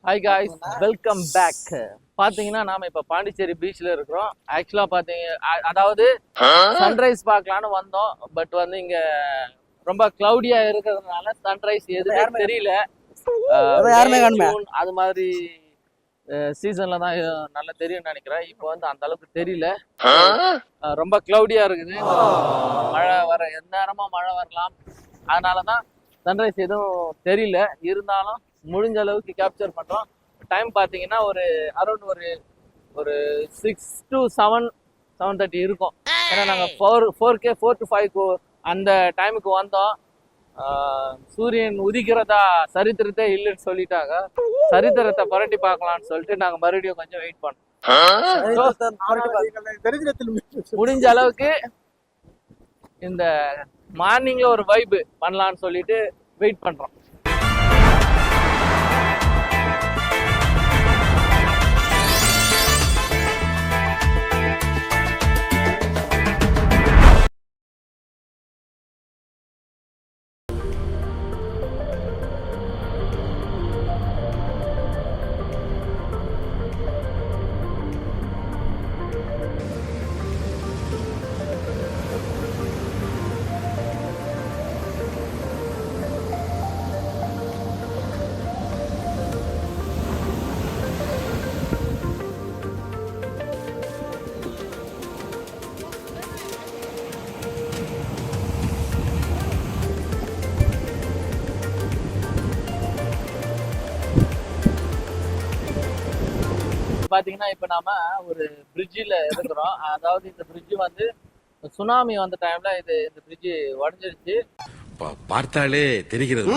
Hi guys, welcome back. பாத்தீங்கன்னா நாம இப்ப பாண்டிச்சேரி பீச்ல இருக்கிறோம். ஆக்சுவலா பாத்தீங்க, அதாவது சன்ரைஸ் பார்க்கலான்னு வந்தோம். பட் வந்து இங்க ரொம்ப கிளவுடியா இருக்கிறதுனால சன்ரைஸ் எதுவுமே தெரியல. அது மாதிரி சீசன்ல தான் நல்லா தெரியும்னு நினைக்கிறேன். இப்போ வந்து அந்த அளவுக்கு தெரியல, ரொம்ப கிளவுடியா இருக்குது. மழை வர எந்த நேரமா மழை வரலாம். அதனாலதான் சன்ரைஸ் எதுவும் தெரியல. இருந்தாலும் முடிஞ்ச அளவுக்கு கேப்சர் பண்றோம். டைம் பாத்தீங்கன்னா ஒரு அரௌண்ட் ஒரு 6 to 7:30 இருக்கும். ஏன்னா நாங்க 4 to 5 அந்த டைமுக்கு வந்தோம். சூரியன் உதிக்கிறதா சரித்திரத்தை இல்லைன்னு சொல்லிட்டாங்க. சரித்திரத்தை புரட்டி பார்க்கலாம்னு சொல்லிட்டு நாங்க மறுபடியும் கொஞ்சம் வெயிட் பண்ணோம். முடிஞ்ச அளவுக்கு இந்த மார்னிங்ல ஒரு வைப் பண்ணலாம்னு சொல்லிட்டு வெயிட் பண்றோம். பாத்தீங்கன்னா இப்ப நாம ஒரு பிரிட்ஜில இருக்கிறோம். அதாவது இந்த பிரிட்ஜ் வந்து சுனாமி வந்த டைம்ல இந்த பிரிட்ஜ் உடைஞ்சிருச்சு. பார்த்தாலே தெரிகிறது.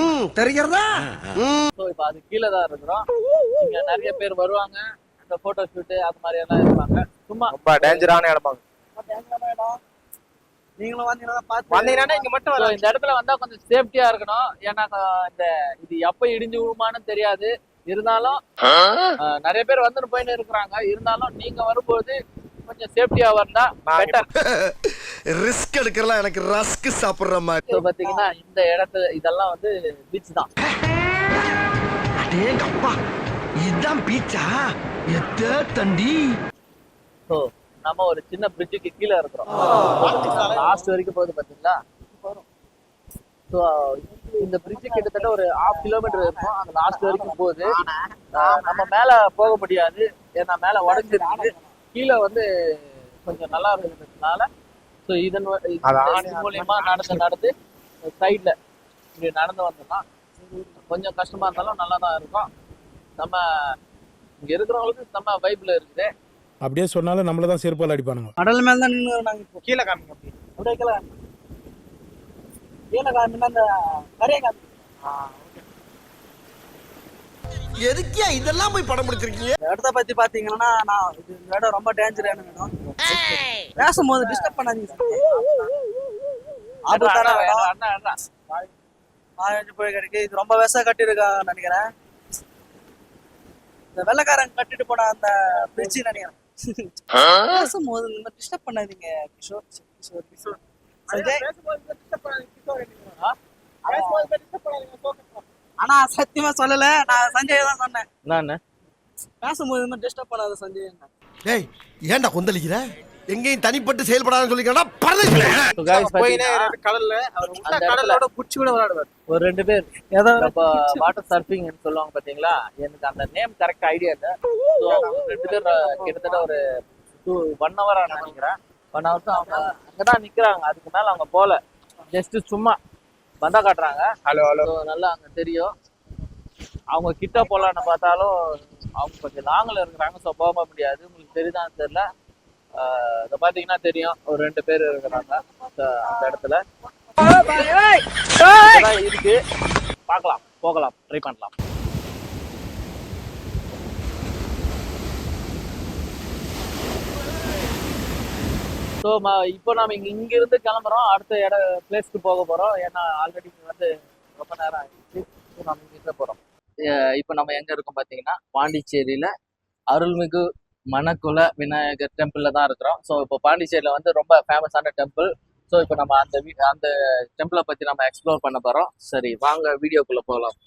சோ இப்ப அது கீழே தான் இருக்கிறோம். இங்க நிறைய பேர் வருவாங்க, இந்த போட்டோ ஷூட் அது மாதிரி எல்லாம் இருப்பாங்க. சும்மா ரொம்ப டேஞ்சரான இடமா நீங்களும் வந்தீங்கன்னா இங்க மட்டும் இந்த இடத்துல வந்தா கொஞ்சம் சேஃப்டியா இருக்கணும். ஏன்னா இது எப்ப இடிஞ்சு விழுமான்னு தெரியாது. இருந்தாலும் நிறைய பேர் வந்துட்டு போயின்னு இருக்கிறாங்க. இருந்தாலும் நீங்க வரும்போது கொஞ்சம் சேஃப்டியா வந்தா பெட்டர். ரிஸ்க் எடுக்கலாம். எனக்கு ரஸ்க் சாப்பிடுற மாதிரி பாத்தீங்கன்னா இந்த இடத்துல இதெல்லாம் வந்து பீச் தான். இதுதான் பீச்சா? தண்டி. சோ நம்ம ஒரு சின்ன பிரிட்ஜுக்கு கீழே இருக்கிறோம். லாஸ்ட் வரைக்கும் போகுது பாத்தீங்களா? ஸோ இந்த பிரிட்ஜ் கிட்டத்தட்ட ஒரு 1/2 கிலோமீட்டர் இருக்கும். அந்த லாஸ்ட் வரைக்கும் போகுது. நம்ம மேல போக முடியாது, ஏன்னா மேல உடஞ்சிருக்கு. கீழே வந்து கொஞ்சம் நல்லா இருக்கிறதுனால ஸோ இதன் மூலியமா நடந்து சைட்ல இப்படி நடந்து வந்தோம்னா கொஞ்சம் கஷ்டமா இருந்தாலும் நல்லா தான் இருக்கும். நம்ம இங்க இருக்கிறவங்களுக்கு நம்ம வைப்ல இருக்குது. அப்படியே சொன்னாலும் நம்மள தான் செருப்பால் அடிப்பானுங்க. கடல் மேல தான் நின்று நாங்க இப்போ கீழே காமிங்க. அப்படியே கீழே காமினா அந்த கரையை காமி. எதுக்கியா இதெல்லாம் போய் படம் பிடிச்சிருக்கீங்க? இடத்த பத்தி பாத்தீங்கன்னா இந்த இடம் ரொம்ப டேஞ்சரான இடம். பேசும்போது டிஸ்டர்ப் பண்ணாதீங்க. போய் கிடைக்கு. இது ரொம்ப விஷம் கட்டிருக்காங்க நினைக்கிறேன். இந்த வெள்ளக்காரங்க கட்டிட்டு போன அந்த பிரிட்ஜ் நினைக்கிறேன். பேசும்போது இந்த மாதிரி டிஸ்டர்ப் பண்ணாதீங்க கிஷோர். ஆனா சத்தியமா சொல்லல, நான் சஞ்சய் தான் சொன்னேன். நான் பேசும்போது இந்த டிஸ்டர்ப் பண்ணாத சஞ்சய். டேய் ஏன்டா கொந்தளிக்கிற? எங்கேயும் தனிப்பட்டு செயல்படாதுன்னு சொல்லிக்கிறா. கடல்ல கடலோட புடிச்சு கூட விளையாடுவார். ஒரு 2 பேர் வாட்டர் சர்ஃபிங் சொல்லுவாங்க பாத்தீங்களா? எனக்கு அந்த நேம் கரெக்ட் ஐடியா இல்ல. 2 பேர் கிட்டத்தட்ட ஒரு 1 hour நினைக்கிறேன். 1 hour தான் அவங்க அங்கதான் நிக்கிறாங்க. அதுக்கு மேல அவங்க போல ஜஸ்ட் சும்மா பந்தா காட்டுறாங்க. ஹலோ நல்லா அங்க தெரியும். அவங்க கிட்ட போலான்னு பார்த்தாலும் அவங்க கொஞ்சம் லாங்கில் இருக்கிறாங்க. ஸோ போக முடியாது. உங்களுக்கு தெரியுதான்னு தெரியல. இதை பார்த்தீங்கன்னா தெரியும், ஒரு 2 பேர் இருக்கிறாங்க அந்த இடத்துல இருக்கு. பார்க்கலாம், போகலாம், ட்ரை பண்ணலாம். ஸோ இப்போ நாம இங்கிருந்து கிளம்புறோம். அடுத்த பிளேஸ்க்கு போக போறோம். ஏன்னா ஆல்ரெடி வந்து ரொம்ப நேரம் ஆயிடுச்சு. ஸோ நம்ம இங்கிருந்து போறோம். இப்போ நம்ம எங்க இருக்கோம் பார்த்தீங்கன்னா பாண்டிச்சேரியில அருள்மிகு மணக்குள விநாயகர் டெம்பிள்ல தான் இருக்கிறோம். ஸோ இப்போ பாண்டிச்சேரியில வந்து ரொம்ப ஃபேமஸான டெம்பிள். ஸோ இப்போ நம்ம அந்த டெம்பிளை பத்தி நம்ம எக்ஸ்ப்ளோர் பண்ண போறோம். சரி வாங்க வீடியோக்குள்ள போகலாம்.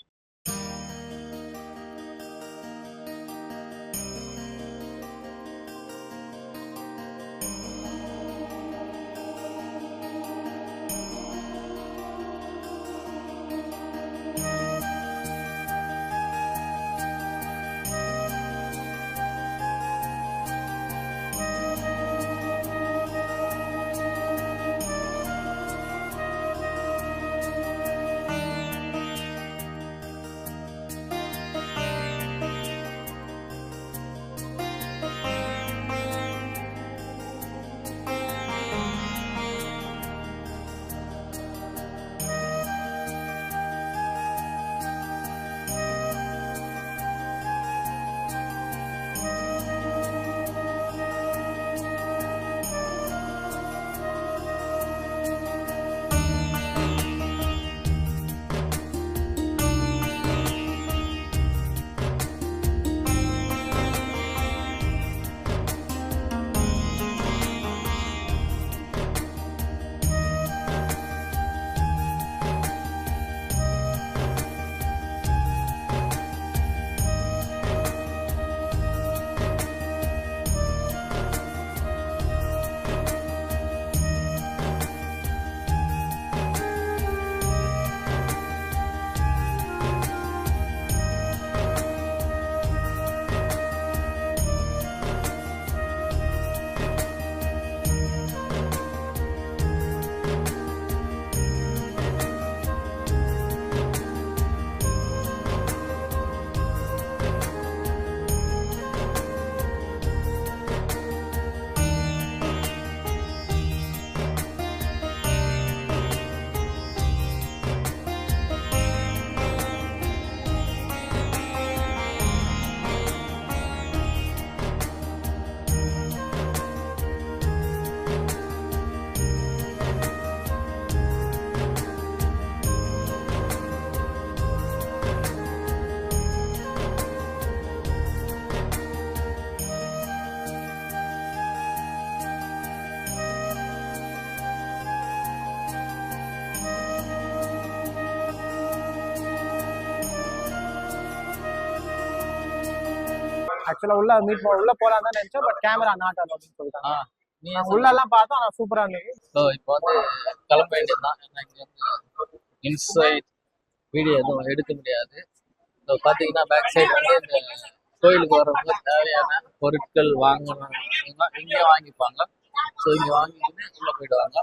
ஆக்சுவலா உள்ள போலாம் தான் நினைச்சோம், பட் கேமரா நாட் அலோவ்னு சொல்லிட்டாங்க. நீ நாங்க உள்ள எல்லாம் பார்த்தோம், ஆனா சூப்பரா இருந்தது. ஸோ இப்போ வந்து கிளம்ப வேண்டியதுதான். ஏன்னா இங்க வந்து இன்சைட் வீடியோ எதுவும் எடுக்க முடியாது. ஸோ பார்த்தீங்கன்னா பேக் சைடு வந்து இந்த கோயிலுக்கு வரவங்க தேவையான பொருட்கள் வாங்கணும் இங்கேயே வாங்கிப்பாங்க. ஸோ இங்கே வாங்கிக்கிட்டு உள்ள போயிடுவாங்க.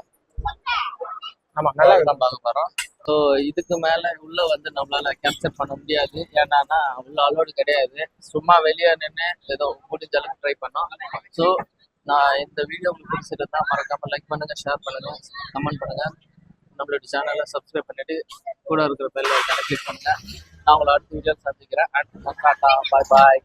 ஆமா, நல்லா தான் பார்க்க போகிறோம். ஸோ இதுக்கு மேலே உள்ள வந்து நம்மளால கேப்சர் பண்ண முடியாது. ஏன்னா உள்ள அலோடு கிடையாது. சும்மா வெளியே நின்று ஏதோ முடிஞ்ச அளவுக்கு ட்ரை பண்ணோம். ஸோ நான் இந்த வீடியோ உங்களுக்கு பிடிச்சிருந்தா மறக்காம லைக் பண்ணுங்க, ஷேர் பண்ணுங்க, கமெண்ட் பண்ணுங்க. நம்மளோட சேனலை சப்ஸ்கிரைப் பண்ணிட்டு கூட இருக்கிற பெல் ஐக்கானை கிளிக் பண்ணுங்க. நான் உங்களை அடுத்த வீடியோ சந்திக்கிறேன். பாய் பாய்.